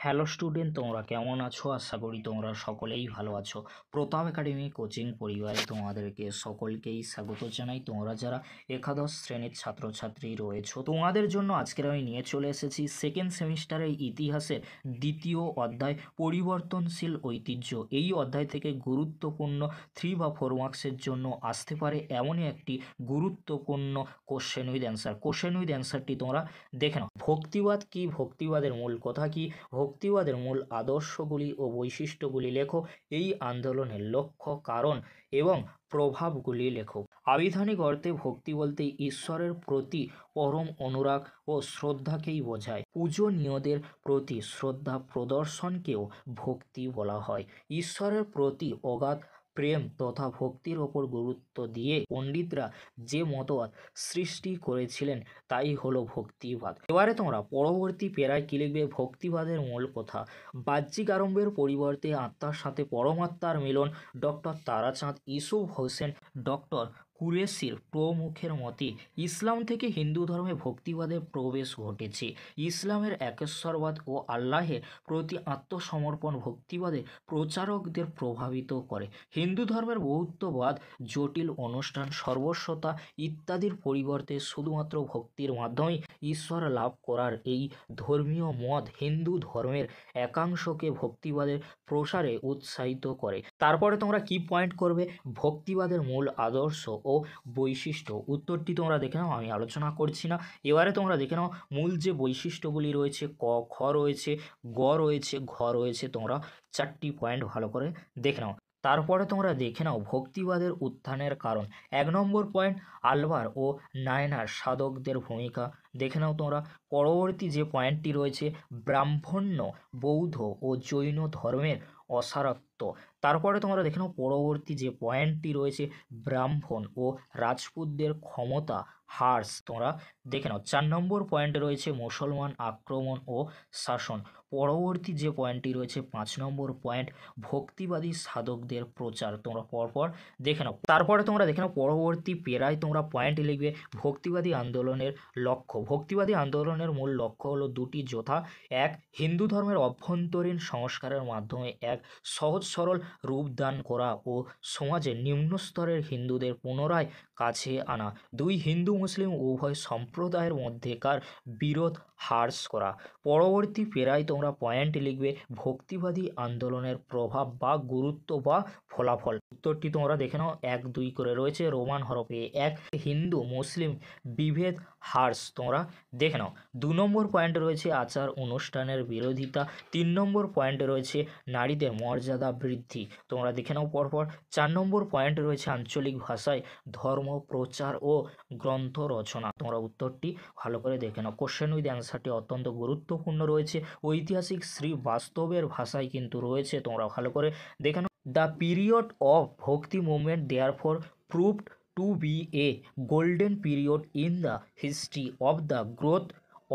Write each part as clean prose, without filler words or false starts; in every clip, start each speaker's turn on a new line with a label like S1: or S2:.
S1: Hello student, তোমরা কেমন আছো? আশা করি তোমরা সকলেই ভালো আছো। প্রতাপ একাডেমি কোচিং পরিবারে তোমাদেরকে সকলকেই স্বাগত জানাই। তোমরা যারা একাদশ শ্রেণীর ছাত্রছাত্রী রয়েছো, তোমাদের জন্য আজকের আমি নিয়ে চলে এসেছি সেকেন্ড সেমিস্টারের ইতিহাসের দ্বিতীয় অধ্যায় পরিবর্তনশীল ঐতিহ্য। এই অধ্যায় থেকে গুরুত্বপূর্ণ 3 বা 4 মার্কসের জন্য আসতে পারে এমনই একটি গুরুত্বপূর্ণ question with answer. Question with অ্যান্সারটি তোমরা দেখে নাও। ভক্তিবাদ কি? ভক্তিবাদের মূল কথা কি? ভক্তিবাদের মূল আদর্শগুলি ও বৈশিষ্ট্যগুলি লেখো। এই আন্দোলনের লক্ষ্য, কারণ এবং প্রভাবগুলি লেখো। আবিধানিক অর্থে ভক্তি বলতে ঈশ্বরের প্রতি পরম অনুরাগ ও শ্রদ্ধাকেই বোঝায়। পূজনীয়দের প্রতি শ্রদ্ধা প্রদর্শনকেও ভক্তি বলা হয়। ঈশ্বরের প্রতি অগাধ প্রেম তথা ভক্তির ওপর গুরুত্ব দিয়ে পণ্ডিতরা যে মতবাদ সৃষ্টি করেছিলেন তাই হলো ভক্তিবাদ। এবারে তোমরা পরবর্তী পেরায় কি লিখবে? ভক্তিবাদের মূল কথা। বাহ্যিক আরম্ভের পরিবর্তে আত্মার সাথে পরমাত্মার মিলন। ডক্টর তারাচাঁদ, ইউসুফ হোসেন, ডক্টর কুরেশির প্রমুখের মতে ইসলাম থেকে হিন্দু ধর্মে ভক্তিবাদের প্রবেশ ঘটেছে। ইসলামের একেশ্বরবাদ ও আল্লাহের প্রতি আত্মসমর্পণ ভক্তিবাদের প্রচারকদের প্রভাবিত করে। হিন্দু ধর্মের বহুত্ববাদ, জটিল অনুষ্ঠান, সর্বস্বতা ইত্যাদির পরিবর্তে শুধুমাত্র ভক্তির মাধ্যমেই ঈশ্বর লাভ করার এই ধর্মীয় মত হিন্দু ধর্মের একাংশকে ভক্তিবাদের প্রসারে উৎসাহিত করে। তারপরে তোমরা কি পয়েন্ট করবে? ভক্তিবাদের মূল আদর্শ ও বৈশিষ্ট্য। উত্তরটি তোমরা দেখে নাও, আমি আলোচনা করছি না। এবারে তোমরা দেখে নাও মূল যে বৈশিষ্ট্যগুলি রয়েছে, ক খ রয়েছে, গ রয়েছে, ঘ রয়েছে। তোমরা 4টি পয়েন্ট ভালো করে দেখে নাও। তারপরে তোমরা দেখে নাও ভক্তিবাদের উত্থানের কারণ। 1 নম্বর পয়েন্ট, আলবার ও নায়নার সাধকদের ভূমিকা। দেখে নাও তোমরা। পরবর্তী যে পয়েন্টটি রয়েছে, ব্রাহ্মণ্য, বৌদ্ধ ও জৈন ধর্মের অসারত্ব। তারপরে তোমরা দেখে নাও পরবর্তী যে পয়েন্টটি রয়েছে, ব্রাহ্মণ ও রাজপুতদের ক্ষমতা হ্রাস। তোমরা দেখে নাও। 4 নম্বর পয়েন্ট রয়েছে মুসলমান আক্রমণ ও শাসন। পরবর্তী যে পয়েন্টটি রয়েছে 5 নম্বর পয়েন্ট, ভক্তিবাদী সাধকদের প্রচার। তোমরা পরপর দেখে নাও। তারপরে তোমরা দেখে নাও পরবর্তী পেরায় তোমরা পয়েন্ট লিখবে ভক্তিবাদী আন্দোলনের লক্ষ্য। ভক্তিবাদী আন্দোলনের মূল লক্ষ্য হলো দুটি, যথা: 1. হিন্দু ধর্মের অভ্যন্তরীণ সংস্কারের মাধ্যমে এক সহজ সরল রূপদান করা ও সমাজের নিম্ন স্তরের হিন্দুদের পুনরায় কাছে আনা। 2. হিন্দু মুসলিম উভয় সম্প্রদায়ের মধ্যেকার বিরোধ হ্রাস করা। পরবর্তী পেরায় তোমরা পয়েন্ট লিখবে ভক্তিবাদী আন্দোলনের প্রভাব বা গুরুত্ব বা ফলাফল। উত্তরটি তোমরা দেখে নাও, 1, 2 করে রয়েছে রোমান হরফে। 1, হিন্দু মুসলিম বিভেদ হ্রাস। তোমরা দেখে নাও। 2 নম্বর পয়েন্ট রয়েছে আচার অনুষ্ঠানের বিরোধিতা। 3 নম্বর পয়েন্ট রয়েছে নারীদের মর্যাদা বৃদ্ধি। তোমরা দেখে নাও পরপর। 4 নম্বর পয়েন্ট রয়েছে আঞ্চলিক ভাষায় ধর্ম প্রচার ও গ্রন্থ রচনা। তোমরা উত্তরটি ভালো করে দেখে নাও। কোশ্চেন উইথ অ্যান্সারটি অত্যন্ত গুরুত্বপূর্ণ রয়েছে, ঐতিহাসিক শ্রী বাস্তবের ভাষায় কিন্তু রয়েছে। তোমরা ভালো করে দেখে নাও। দ্য পিরিয়ড অফ ভক্তি movement therefore proved to be a golden period in the history of the growth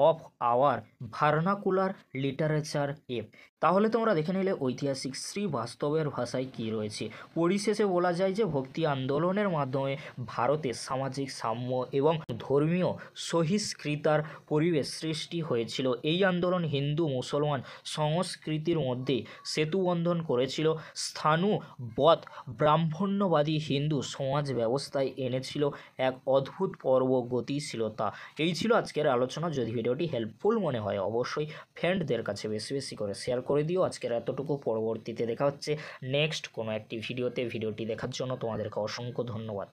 S1: of our vernacular literature. তাহলে তোমরা দেখে নিলে ঐতিহাসিক শ্রী বাস্তবের ভাষায় কি রয়েছে। পরিশেষে বলা যায় যে ভক্তি আন্দোলনের মাধ্যমে ভারতের সামাজিক সাম্য এবং ধর্মীয় সহিষ্ণুতার পরিবেশ সৃষ্টি হয়েছিল। এই আন্দোলন হিন্দু মুসলমান সংস্কৃতির মধ্যে সেতুবন্ধন করেছিল, স্থাণুবৎ ব্রাহ্মণ্যবাদী হিন্দু সমাজ ব্যবস্থায় এনেছিল এক অদ্ভুত গতিশীলতা। এই ছিল আজকের আলোচনা। যদি ভিডিওটি হেল্পফুল মনে হয় অবশ্যই ফ্রেন্ডদের কাছে বেশি বেশি করে শেয়ার করে দিও। আজকের এতটুকু, পরবর্তীতে দেখা হচ্ছে নেক্সট কোনো একটি ভিডিওতে। ভিডিওটি দেখার জন্য তোমাদেরকে অসংখ্য ধন্যবাদ।